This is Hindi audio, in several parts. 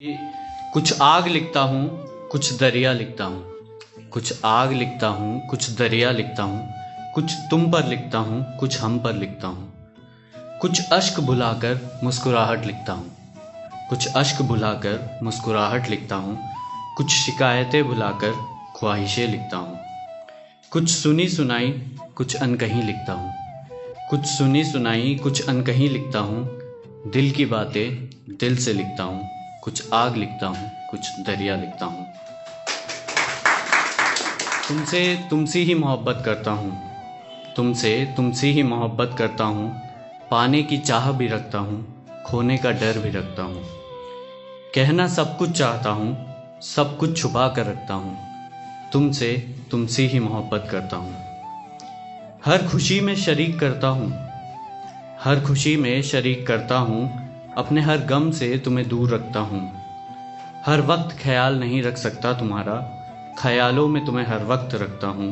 कि कुछ आग लिखता हूँ, कुछ दरिया लिखता हूँ। कुछ आग लिखता हूँ, कुछ दरिया लिखता हूँ। कुछ तुम पर लिखता हूँ, कुछ हम पर लिखता हूँ। कुछ अश्क भुलाकर मुस्कुराहट लिखता हूँ। कुछ अश्क भुलाकर मुस्कुराहट लिखता हूँ। कुछ शिकायतें भुलाकर ख्वाहिशें लिखता हूँ। कुछ सुनी सुनाई कुछ अनकही लिखता हूँ। कुछ सुनी सुनाई कुछ अनकही लिखता हूँ। दिल की बातें दिल से लिखता हूँ। कुछ आग लिखता हूँ, कुछ दरिया लिखता हूँ। तुमसे तुमसे ही मोहब्बत करता हूँ। तुमसे तुमसे ही मोहब्बत करता हूँ। पाने की चाह भी रखता हूँ, खोने का डर भी रखता हूँ। कहना सब कुछ चाहता हूँ, सब कुछ छुपा कर रखता हूँ। तुमसे तुमसे ही मोहब्बत करता हूँ। हर खुशी में शरीक करता हूँ। हर खुशी में शरीक करता हूँ। अपने हर गम से तुम्हें दूर रखता हूँ। हर वक्त ख्याल नहीं रख सकता तुम्हारा, ख्यालों में तुम्हें हर वक्त रखता हूँ।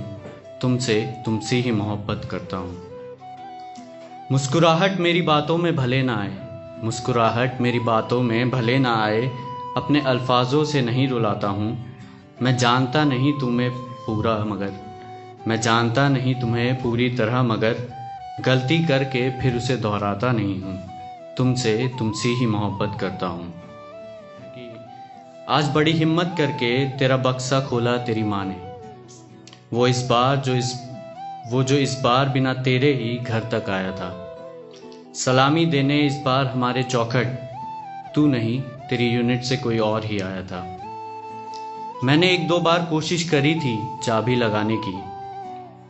तुमसे तुमसे ही मोहब्बत करता हूँ। मुस्कुराहट मेरी बातों में भले ना आए, मुस्कुराहट मेरी बातों में भले ना आए। अपने अल्फाजों से नहीं रुलाता हूँ। मैं जानता नहीं तुम्हें पूरा मगर, मैं जानता नहीं तुम्हें पूरी तरह मगर, गलती करके फिर उसे दोहराता नहीं हूँ। तुमसे तुमसे ही मोहब्बत करता हूँ। आज बड़ी हिम्मत करके तेरा बक्सा खोला तेरी माँ ने। वो जो इस बार बिना तेरे ही घर तक आया था। सलामी देने इस बार हमारे चौखट तू नहीं, तेरी यूनिट से कोई और ही आया था। मैंने एक दो बार कोशिश करी थी चाबी लगाने की,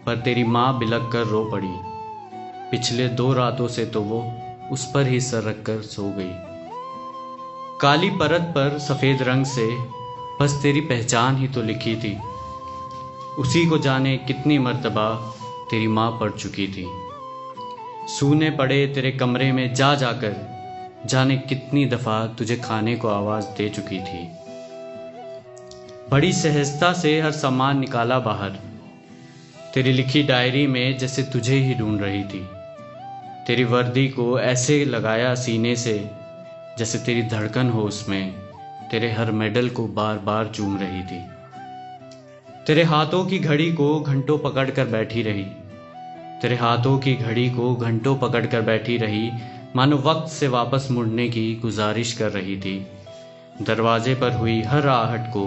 पर तेरी माँ बिलख कर रो पड़ी। पिछले 2 रातों से तो वो उस पर ही सर रखकर सो गई। काली परत पर सफ़ेद रंग से बस तेरी पहचान ही तो लिखी थी। उसी को जाने कितनी मर्तबा तेरी माँ पढ़ चुकी थी। सूने पड़े तेरे कमरे में जा जाकर जाने कितनी दफ़ा तुझे खाने को आवाज़ दे चुकी थी। बड़ी सहजता से हर सामान निकाला बाहर, तेरी लिखी डायरी में जैसे तुझे ही ढूंढ रही थी। तेरी वर्दी को ऐसे लगाया सीने से जैसे तेरी धड़कन हो उसमें, तेरे हर मेडल को बार बार चूम रही थी। तेरे हाथों की घड़ी को घंटों पकड़ कर बैठी रही। तेरे हाथों की घड़ी को घंटों पकड़ कर बैठी रही, मानो वक्त से वापस मुड़ने की गुजारिश कर रही थी। दरवाजे पर हुई हर आहट को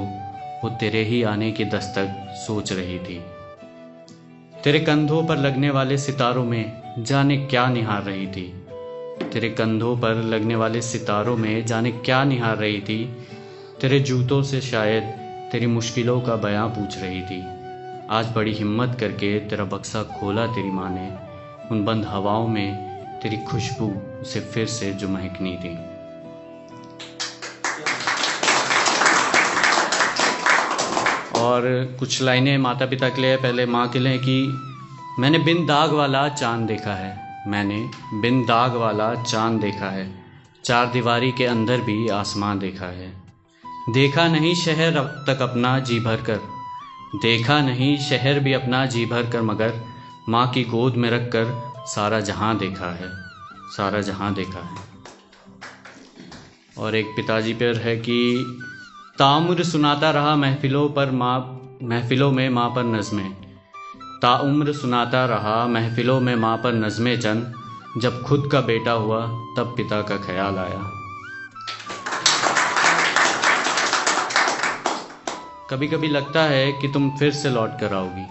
वो तेरे ही आने की दस्तक सोच रही थी। तेरे कंधों पर लगने वाले सितारों में जाने क्या निहार रही थी। तेरे कंधों पर लगने वाले सितारों में जाने क्या निहार रही थी। तेरे जूतों से शायद तेरी मुश्किलों का बयां पूछ रही थी। आज बड़ी हिम्मत करके तेरा बक्सा खोला तेरी माँ ने। उन बंद हवाओं में तेरी खुशबू उसे फिर से जो महकनी थी। और कुछ लाइनें माता पिता के लिए, पहले माँ के लिए कि मैंने बिन दाग वाला चांद देखा है। मैंने बिन दाग वाला चांद देखा है। 4 दीवारी के अंदर भी आसमां देखा है। देखा नहीं शहर अब तक अपना जी भर कर, देखा नहीं शहर भी अपना जी भर कर, मगर माँ की गोद में रख कर सारा जहां देखा है, सारा जहां देखा है। और एक पिताजी पर है कि ताउम्र सुनाता रहा महफिलों में माँ पर नज़में। ताउम्र सुनाता रहा महफिलों में माँ पर नज़में चंद, जब खुद का बेटा हुआ तब पिता का ख्याल आया। कभी कभी लगता है कि तुम फिर से लौट कर आओगी।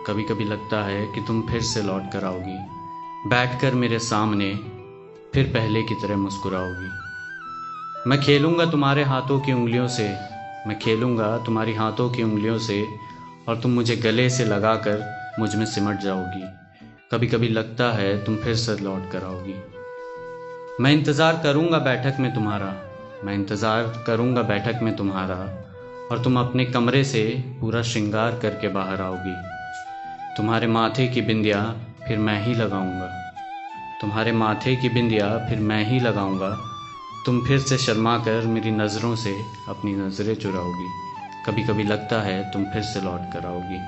कभी कभी लगता है कि तुम फिर से लौट कर आओगी। बैठकर मेरे सामने फिर पहले की तरह मुस्कुराओगी। मैं खेलूँगा तुम्हारे हाथों की उंगलियों से, मैं खेलूँगा तुम्हारी हाथों की उंगलियों से, और तुम मुझे गले से लगाकर मुझ में सिमट जाओगी। कभी कभी लगता है तुम फिर से लौट कर आओगी। मैं इंतज़ार करूँगा बैठक में तुम्हारा, मैं इंतज़ार करूँगा बैठक में तुम्हारा, और तुम अपने कमरे से पूरा श्रृंगार करके बाहर आओगी। तुम्हारे माथे की बिंदिया फिर मैं ही लगाऊँगा, तुम्हारे माथे की बिंदिया फिर मैं ही लगाऊँगा। तुम फिर से शर्मा कर मेरी नज़रों से अपनी नज़रें चुराओगी। कभी कभी लगता है तुम फिर से लौट कर आओगी।